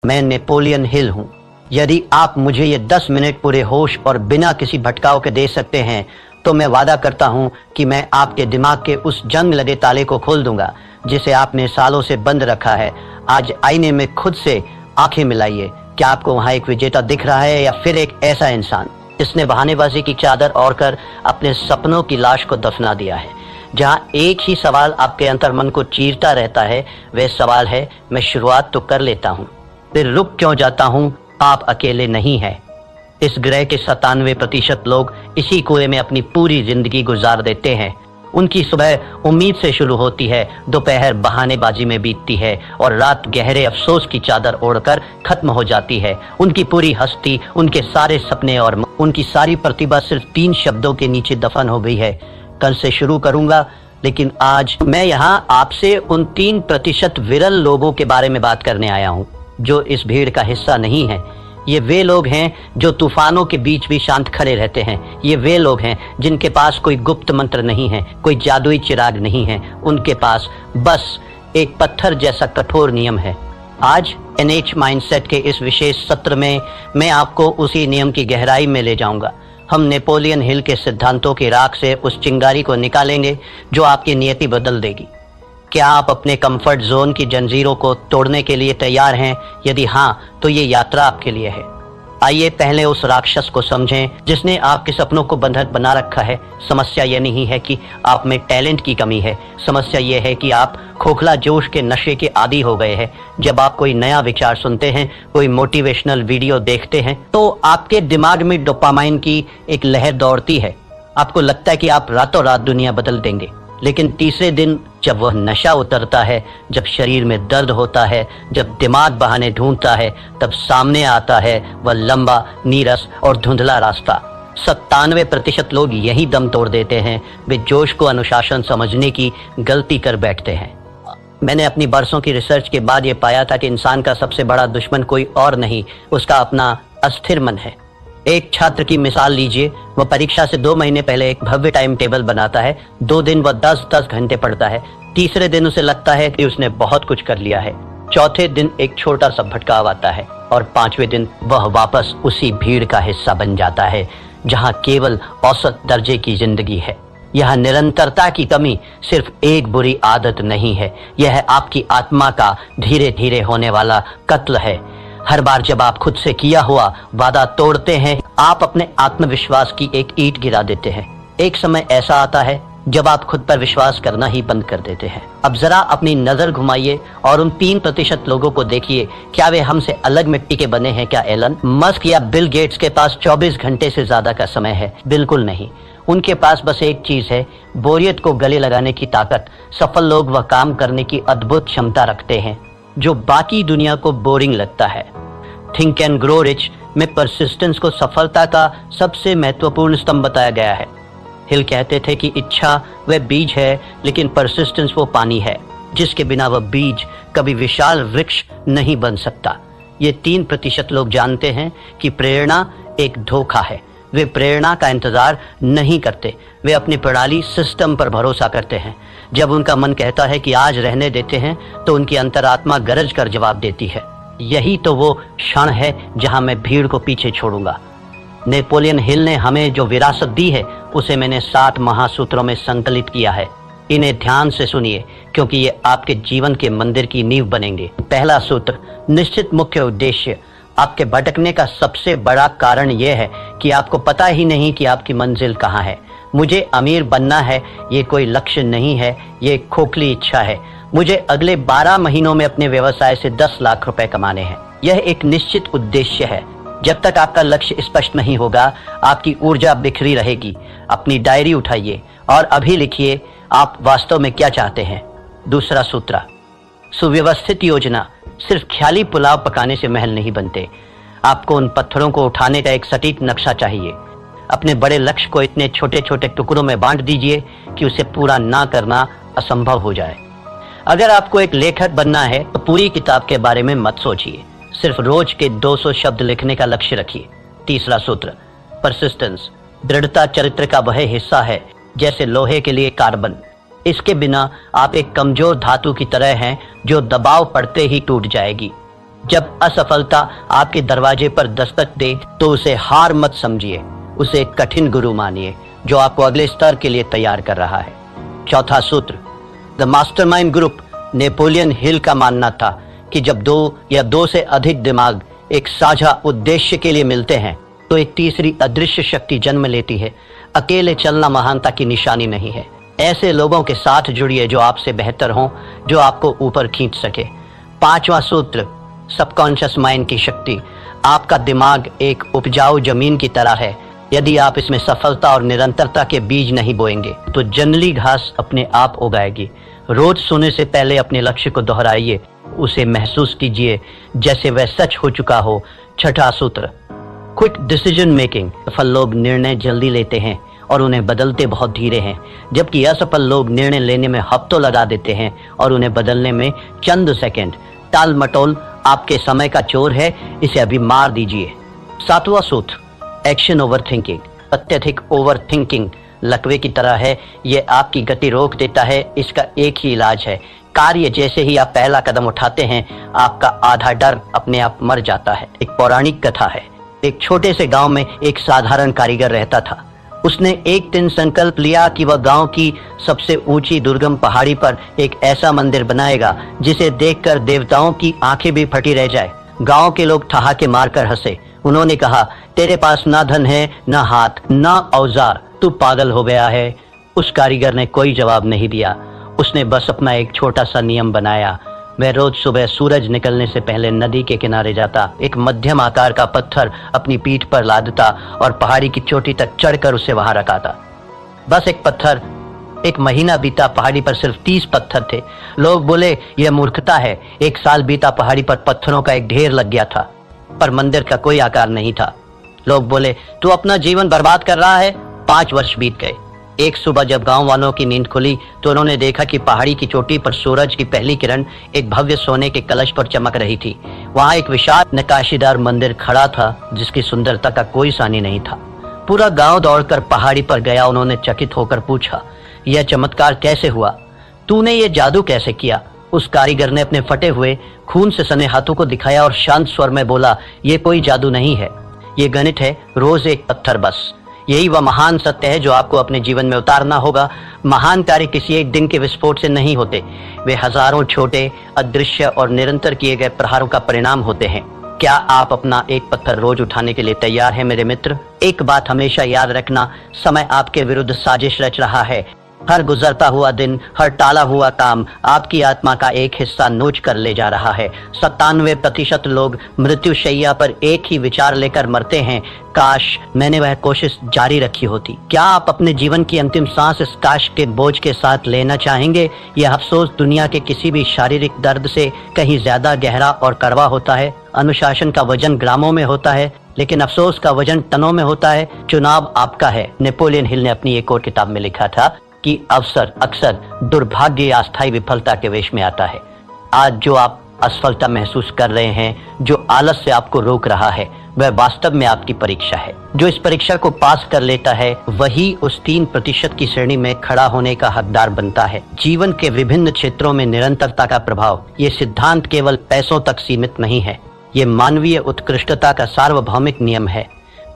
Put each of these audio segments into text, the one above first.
मैं Napoleon Hill हूँ। यदि आप मुझे ये 10 मिनट पूरे होश और बिना किसी भटकाव के दे सकते हैं तो मैं वादा करता हूँ कि मैं आपके दिमाग के उस जंग लगे ताले को खोल दूंगा जिसे आपने सालों से बंद रखा है। आज आईने में खुद से आंखें मिलाइए। क्या आपको वहाँ एक विजेता दिख रहा है या फिर एक ऐसा इंसान जिसने बहानेबाजी की चादर ओढ़कर अपने सपनों की लाश को दफना दिया है? जहाँ एक ही सवाल आपके अंतर्मन को चीरता रहता है, वह सवाल है, मैं शुरुआत तो कर लेता हूँ, फिर रुक क्यों जाता हूँ? आप अकेले नहीं हैं। इस ग्रह के 97% लोग इसी कुएं में अपनी पूरी जिंदगी गुजार देते हैं। उनकी सुबह उम्मीद से शुरू होती है, दोपहर बहानेबाजी में बीतती है और रात गहरे अफसोस की चादर ओढ़कर खत्म हो जाती है। उनकी पूरी हस्ती, उनके सारे सपने और उनकी सारी प्रतिभा सिर्फ 3 शब्दों के नीचे दफन हो गई है। कल से शुरू करूंगा, लेकिन आज मैं यहाँ आपसे उन 3% विरल लोगों के बारे में बात करने आया हूँ जो इस भीड़ का हिस्सा नहीं है। ये वे लोग हैं जो तूफानों के बीच भी शांत खड़े रहते हैं। ये वे लोग हैं जिनके पास कोई गुप्त मंत्र नहीं है, कोई जादुई चिराग नहीं है। उनके पास बस एक पत्थर जैसा कठोर नियम है। आज एनएच माइंडसेट के इस विशेष सत्र में मैं आपको उसी नियम की गहराई में ले जाऊंगा। हम नेपोलियन हिल के सिद्धांतों की राख से उस चिंगारी को निकालेंगे जो आपकी नियति बदल देगी। क्या आप अपने कंफर्ट जोन की जंजीरों को तोड़ने के लिए तैयार हैं? यदि हाँ, तो ये यात्रा आपके लिए है। आइए पहले उस राक्षस को समझें जिसने आपके सपनों को बंधक बना रखा है। समस्या ये नहीं है कि आप में टैलेंट की कमी है, समस्या ये है कि आप खोखला जोश के नशे के आदी हो गए हैं। जब आप कोई नया विचार सुनते हैं, कोई मोटिवेशनल वीडियो देखते हैं, तो आपके दिमाग में डोपामाइन की एक लहर दौड़ती है। आपको लगता है कि आप रातों रात दुनिया बदल देंगे। लेकिन तीसरे दिन जब वह नशा उतरता है, जब शरीर में दर्द होता है, जब दिमाग बहाने ढूंढता है, तब सामने आता है वह लंबा, नीरस और धुंधला रास्ता। 97% लोग यही दम तोड़ देते हैं। वे जोश को अनुशासन समझने की गलती कर बैठते हैं। मैंने अपनी बरसों की रिसर्च के बाद ये पाया था कि इंसान का सबसे बड़ा दुश्मन कोई और नहीं, उसका अपना अस्थिर मन है। एक छात्र की मिसाल लीजिए। वह परीक्षा से 2 महीने पहले एक भव्य टाइम टेबल बनाता है। 2 दिन वह 10-10 घंटे पढ़ता है। तीसरे दिन उसे लगता है कि उसने बहुत कुछ कर लिया है। चौथे दिन एक छोटा सा भटकाव आता है और 5वें दिन वह वापस उसी भीड़ का हिस्सा बन जाता है जहां केवल औसत दर्जे की जिंदगी है। यह निरंतरता की कमी सिर्फ एक बुरी आदत नहीं है, यह आपकी आत्मा का धीरे धीरे होने वाला कत्ल है। हर बार जब आप खुद से किया हुआ वादा तोड़ते हैं, आप अपने आत्मविश्वास की एक ईंट गिरा देते हैं। एक समय ऐसा आता है जब आप खुद पर विश्वास करना ही बंद कर देते हैं। अब जरा अपनी नजर घुमाइए और उन 3% लोगों को देखिए। क्या वे हमसे अलग मिट्टी के बने हैं? क्या एलन मस्क या बिल गेट्स के पास 24 घंटे से ज्यादा का समय है? बिल्कुल नहीं। उनके पास बस एक चीज है, बोरियत को गले लगाने की ताकत। सफल लोग वह काम करने की अद्भुत क्षमता रखते हैं जो बाकी दुनिया को बोरिंग लगता है। थिंक एंड ग्रो रिच में परसिस्टेंस को सफलता का सबसे महत्वपूर्ण स्तंभ बताया गया है। हिल कहते थे कि इच्छा वह बीज है, लेकिन परसिस्टेंस वो पानी है जिसके बिना वह बीज कभी विशाल वृक्ष नहीं बन सकता। ये 3% लोग जानते हैं कि प्रेरणा एक धोखा है। वे प्रेरणा का इंतजार नहीं करते, वे अपनी प्रणाली सिस्टम पर भरोसा करते हैं। जब उनका मन कहता है कि आज रहने देते हैं, तो उनकी अंतरात्मा गरज कर जवाब देती है, यही तो वो क्षण है जहां मैं भीड़ को पीछे छोड़ूंगा। नेपोलियन हिल ने हमें जो विरासत दी है उसे मैंने 7 महासूत्रों में संकलित किया है। इन्हें ध्यान से सुनिए क्योंकि ये आपके जीवन के मंदिर की नींव बनेंगे। पहला सूत्र, निश्चित मुख्य उद्देश्य। आपके भटकने का सबसे बड़ा कारण यह है कि आपको पता ही नहीं कि आपकी मंजिल कहाँ है। मुझे अमीर बनना है, ये कोई लक्ष्य नहीं है, ये एक खोखली इच्छा है। मुझे अगले 12 महीनों में अपने व्यवसाय से 10 लाख रुपए कमाने हैं। यह एक निश्चित उद्देश्य है। जब तक आपका लक्ष्य स्पष्ट नहीं होगा, आपकी ऊर्जा बिखरी रहेगी। अपनी डायरी उठाइए और अभी लिखिए आप वास्तव में क्या चाहते हैं। दूसरा सूत्र, सुव्यवस्थित योजना। सिर्फ ख्याली पुलाव पकाने से महल नहीं बनते। आपको उन पत्थरों को उठाने का एक सटीक नक्शा चाहिए। अपने बड़े लक्ष्य को इतने छोटे छोटे टुकड़ों में बांट दीजिए कि उसे पूरा ना करना असंभव हो जाए। अगर आपको एक लेखक बनना है तो पूरी किताब के बारे में मत सोचिए, सिर्फ रोज के 200 शब्द लिखने का लक्ष्य रखिए। तीसरा सूत्र, परसिस्टेंस। दृढ़ता चरित्र का वह हिस्सा है जैसे लोहे के लिए कार्बन। इसके बिना आप एक कमजोर धातु की तरह हैं जो दबाव पड़ते ही टूट जाएगी। जब असफलता आपके दरवाजे पर दस्तक दे तो उसे हार मत समझिए, उसे एक कठिन गुरु मानिए जो आपको अगले स्तर के लिए तैयार कर रहा है। चौथा सूत्र, the mastermind group Napoleon Hill का मानना था कि जब दो या दो से अधिक दिमाग एक साझा उद्देश्य के लिए मिलते हैं तो एक तीसरी अदृश्य शक्ति जन्म लेती है। अकेले चलना महानता की निशानी नहीं है। ऐसे लोगों के साथ जुड़िए जो आपसे बेहतर हों, जो आपको ऊपर खींच सके। पांचवा सूत्र, सबकॉन्शियस माइंड की शक्ति। आपका दिमाग एक उपजाऊ जमीन की तरह है। यदि आप इसमें सफलता और निरंतरता के बीज नहीं बोएंगे तो जंगली घास अपने आप उगाएगी। रोज सोने से पहले अपने लक्ष्य को दोहराइए, उसे महसूस कीजिए जैसे वह सच हो चुका हो। छठा सूत्र, क्विक डिसीजन मेकिंग। सफल लोग निर्णय जल्दी लेते हैं और उन्हें बदलते बहुत धीरे हैं, जबकि असफल लोग निर्णय लेने में हफ्तों लगा देते हैं और उन्हें बदलने में चंद सेकंड। टाल मटोल आपके समय का चोर है, इसे अभी मार दीजिए। सातवां सूत्र, एक्शन ओवर थिंकिंग। अत्यधिक ओवर थिंकिंग लकवे की तरह है, ये आपकी गति रोक देता है। इसका एक ही इलाज है, कार्य जैसे ही आप पहला कदम उठाते हैं आपका आधा डर अपने आप मर जाता है। एक पौराणिक कथा है। एक छोटे से गांव में एक साधारण कारीगर रहता था। उसने एक दिन संकल्प लिया कि वह गांव की सबसे ऊंची दुर्गम पहाड़ी पर एक ऐसा मंदिर बनाएगा जिसे देखकर देवताओं की आंखें भी फटी रह जाए। गांव के लोग ठहाके मारकर हंसे। उन्होंने कहा, तेरे पास ना धन है, ना हाथ, ना औजार, तू पागल हो गया है। उस कारीगर ने कोई जवाब नहीं दिया। उसने बस अपना एक छोटा सा नियम बनाया। वह रोज सुबह सूरज निकलने से पहले नदी के किनारे जाता, एक मध्यम आकार का पत्थर अपनी पीठ पर लादता और पहाड़ी की चोटी तक चढ़कर उसे वहां रखाता। बस एक पत्थर। एक महीना बीता, पहाड़ी पर सिर्फ 30 पत्थर थे। लोग बोले, यह मूर्खता है। एक साल बीता, पहाड़ी पर पत्थरों का एक ढेर लग गया था, पर मंदिर का कोई आकार नहीं था। लोग बोले, तू अपना जीवन बर्बाद कर रहा है। 5 वर्ष बीत गए। एक सुबह जब गांव वालों की नींद खुली तो उन्होंने देखा कि पहाड़ी की चोटी पर सूरज की पहली किरण एक भव्य सोने के कलश पर चमक रही थी। वहां एक विशाल नक्काशीदार मंदिर खड़ा था जिसकी सुंदरता का कोई सानी नहीं था। पूरा गांव दौड़कर पहाड़ी पर गया। उन्होंने चकित होकर पूछा, यह चमत्कार कैसे हुआ? तूने ये जादू कैसे किया? उस कारीगर ने अपने फटे हुए खून से सने हाथों को दिखाया और शांत स्वर में बोला, ये कोई जादू नहीं है, ये गणित है, रोज एक पत्थर बस। यही वह महान सत्य है जो आपको अपने जीवन में उतारना होगा। महान कार्य किसी एक दिन के विस्फोट से नहीं होते, वे हजारों छोटे, अदृश्य और निरंतर किए गए प्रहारों का परिणाम होते हैं। क्या आप अपना एक पत्थर रोज उठाने के लिए तैयार हैं मेरे मित्र? एक बात हमेशा याद रखना, समय आपके विरुद्ध साजिश रच रहा है। हर गुजरता हुआ दिन, हर टाला हुआ काम आपकी आत्मा का एक हिस्सा नोच कर ले जा रहा है। 97% लोग मृत्युशैया पर एक ही विचार लेकर मरते हैं, काश मैंने वह कोशिश जारी रखी होती। क्या आप अपने जीवन की अंतिम सांस इस काश के बोझ के साथ लेना चाहेंगे? यह अफसोस दुनिया के किसी भी शारीरिक दर्द से कहीं ज्यादा गहरा और कड़वा होता है। अनुशासन का वजन ग्रामों में होता है, लेकिन अफसोस का वजन टनों में होता है। चुनाव आपका है। नेपोलियन हिल ने अपनी एक और किताब में लिखा था कि अवसर अक्सर दुर्भाग्य या अस्थायी विफलता के वेश में आता है। आज जो आप असफलता महसूस कर रहे हैं, जो आलस से आपको रोक रहा है, वह वास्तव में आपकी परीक्षा है। जो इस परीक्षा को पास कर लेता है वही उस 3% की श्रेणी में खड़ा होने का हकदार बनता है। जीवन के विभिन्न क्षेत्रों में निरंतरता का प्रभाव, ये सिद्धांत केवल पैसों तक सीमित नहीं है, ये मानवीय उत्कृष्टता का सार्वभौमिक नियम है।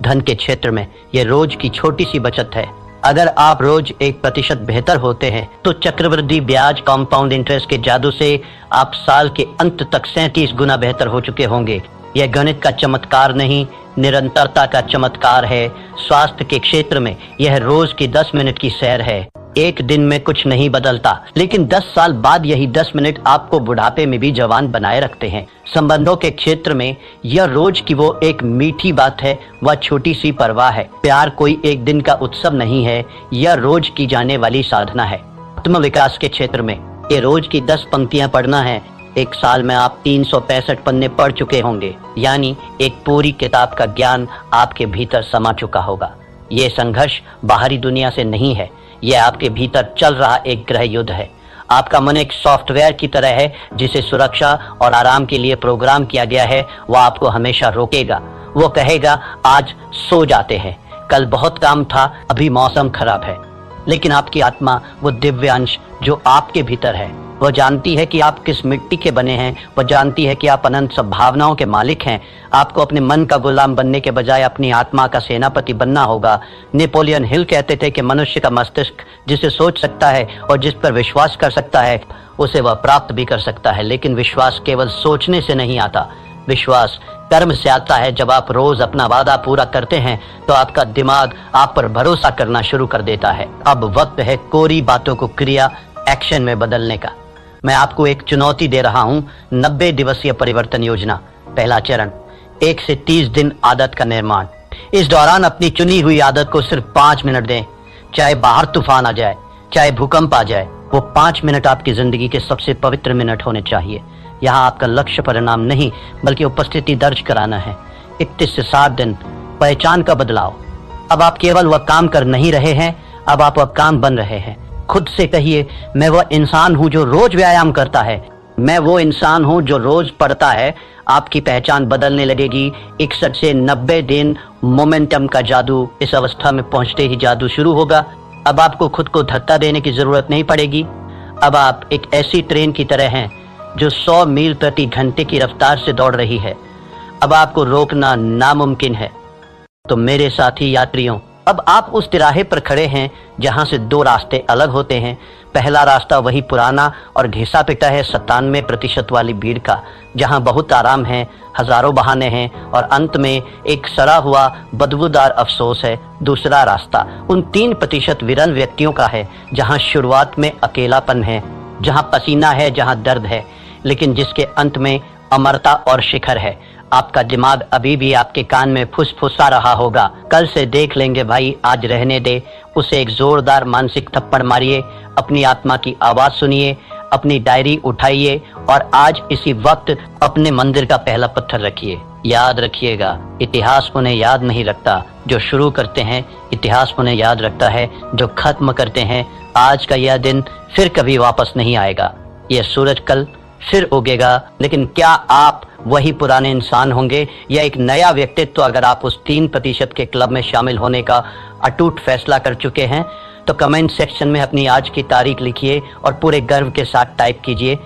धन के क्षेत्र में यह रोज की छोटी सी बचत है। अगर आप रोज 1% बेहतर होते हैं तो चक्रवृद्धि ब्याज, कंपाउंड इंटरेस्ट के जादू से आप साल के अंत तक 37 गुना बेहतर हो चुके होंगे। यह गणित का चमत्कार नहीं, निरंतरता का चमत्कार है। स्वास्थ्य के क्षेत्र में यह रोज की 10 मिनट की सैर है। एक दिन में कुछ नहीं बदलता, लेकिन 10 साल बाद यही 10 मिनट आपको बुढ़ापे में भी जवान बनाए रखते हैं। संबंधों के क्षेत्र में यह रोज की वो एक मीठी बात है, वह छोटी सी परवाह है। प्यार कोई एक दिन का उत्सव नहीं है, यह रोज की जाने वाली साधना है। आत्म विकास के क्षेत्र में ये रोज की 10 पंक्तियां पढ़ना है। एक साल में आप 365 पन्ने पढ़ चुके होंगे, यानी एक पूरी किताब का ज्ञान आपके भीतर समा चुका होगा। ये संघर्ष बाहरी दुनिया से नहीं है, यह आपके भीतर चल रहा एक गृह युद्ध है। आपका मन एक सॉफ्टवेयर की तरह है जिसे सुरक्षा और आराम के लिए प्रोग्राम किया गया है। वह आपको हमेशा रोकेगा। वो कहेगा, आज सो जाते हैं, कल बहुत काम था, अभी मौसम खराब है। लेकिन आपकी आत्मा, वो दिव्य अंश जो आपके भीतर है, वह जानती है कि आप किस मिट्टी के बने हैं, वह जानती है कि आप अनंत संभावनाओं के मालिक हैं। आपको अपने मन का गुलाम बनने के बजाय अपनी आत्मा का सेनापति बनना होगा। नेपोलियन हिल कहते थे कि मनुष्य का मस्तिष्क जिसे सोच सकता है और जिस पर विश्वास कर सकता है उसे वह प्राप्त भी कर सकता है, लेकिन विश्वास केवल सोचने से नहीं आता। विश्वास कर्म से आता है। जब आप रोज अपना वादा पूरा करते हैं तो आपका दिमाग आप पर भरोसा करना शुरू कर देता है। अब वक्त है कोरी बातों को क्रिया एक्शन में बदलने का। मैं आपको एक चुनौती दे रहा हूं, 90 दिवसीय परिवर्तन योजना। पहला चरण, 1 से 30 दिन आदत का निर्माण। इस दौरान अपनी चुनी हुई आदत को सिर्फ 5 मिनट दें। चाहे बाहर तूफान आ जाए, चाहे भूकंप आ जाए, वो 5 मिनट आपकी जिंदगी के सबसे पवित्र मिनट होने चाहिए। यहाँ आपका लक्ष्य परिणाम नहीं बल्कि उपस्थिति दर्ज कराना है। 31 से 60 दिन, पहचान का बदलाव। अब आप केवल वह काम कर नहीं रहे हैं, अब आप वह काम बन रहे हैं। खुद से कहिए, मैं वह इंसान हूं जो रोज व्यायाम करता है, मैं वो इंसान हूं जो रोज पढ़ता है। आपकी पहचान बदलने लगेगी। 61 से 90 दिन मोमेंटम का जादू। इस अवस्था में पहुंचते ही जादू शुरू होगा। अब आपको खुद को धक्का देने की जरूरत नहीं पड़ेगी। अब आप एक ऐसी ट्रेन की तरह हैं जो 100 मील प्रति घंटे की रफ्तार से दौड़ रही है। अब आपको रोकना नामुमकिन है। तो मेरे साथी यात्रियों, अब आप उस तिराहे पर खड़े हैं जहां से 2 रास्ते अलग होते हैं। पहला रास्ता वही पुराना और घिसा पिटा है 97% वाली भीड़ का, जहां बहुत आराम है, हजारों बहाने हैं और अंत में एक सड़ा हुआ बदबूदार अफसोस है। दूसरा रास्ता उन 3% विरल व्यक्तियों का है जहां शुरुआत में अकेलापन है, जहां पसीना है, जहां दर्द है, लेकिन जिसके अंत में अमरता और शिखर है। आपका दिमाग अभी भी आपके कान में फुसफुसा रहा होगा, कल से देख लेंगे भाई, आज रहने दे। उसे एक जोरदार मानसिक थप्पड़ मारिए, अपनी आत्मा की आवाज सुनिए, अपनी डायरी उठाइए और आज इसी वक्त अपने मंदिर का पहला पत्थर रखिए। याद रखिएगा, इतिहास उन्हें याद नहीं रखता जो शुरू करते हैं, इतिहास उन्हें याद रखता है जो खत्म करते हैं। आज का यह दिन फिर कभी वापस नहीं आएगा। यह सूरज कल फिर उगेगा, लेकिन क्या आप वही पुराने इंसान होंगे या एक नया व्यक्तित्व? अगर आप उस 3% के क्लब में शामिल होने का अटूट फैसला कर चुके हैं तो कमेंट सेक्शन में अपनी आज की तारीख लिखिए और पूरे गर्व के साथ टाइप कीजिए,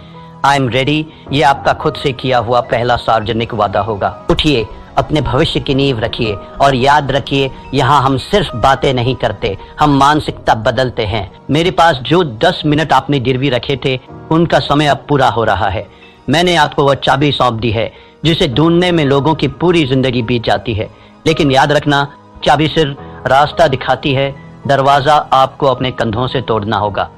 आई एम रेडी। ये आपका खुद से किया हुआ पहला सार्वजनिक वादा होगा। उठिए, अपने भविष्य की नींव रखिए और याद रखिए, यहाँ हम सिर्फ बातें नहीं करते, हम मानसिकता बदलते हैं। मेरे पास जो 10 मिनट आपने गिरवी रखे थे उनका समय अब पूरा हो रहा है। मैंने आपको वह चाबी सौंप दी है जिसे ढूंढने में लोगों की पूरी जिंदगी बीत जाती है, लेकिन याद रखना, चाबी सिर्फ रास्ता दिखाती है, दरवाजा आपको अपने कंधों से तोड़ना होगा।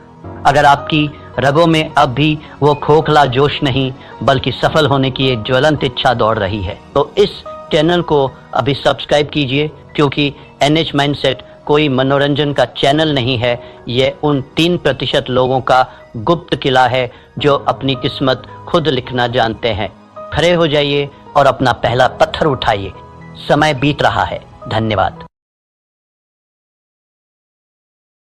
अगर आपकी रगों में अब भी वो खोखला जोश नहीं बल्कि सफल होने की एक ज्वलंत इच्छा दौड़ रही है तो इस चैनल को अभी सब्सक्राइब कीजिए, क्योंकि NH माइंडसेट कोई मनोरंजन का चैनल नहीं है। यह उन 3% लोगों का गुप्त किला है जो अपनी किस्मत खुद लिखना जानते हैं। खड़े हो जाइए और अपना पहला पत्थर उठाइए। समय बीत रहा है। धन्यवाद।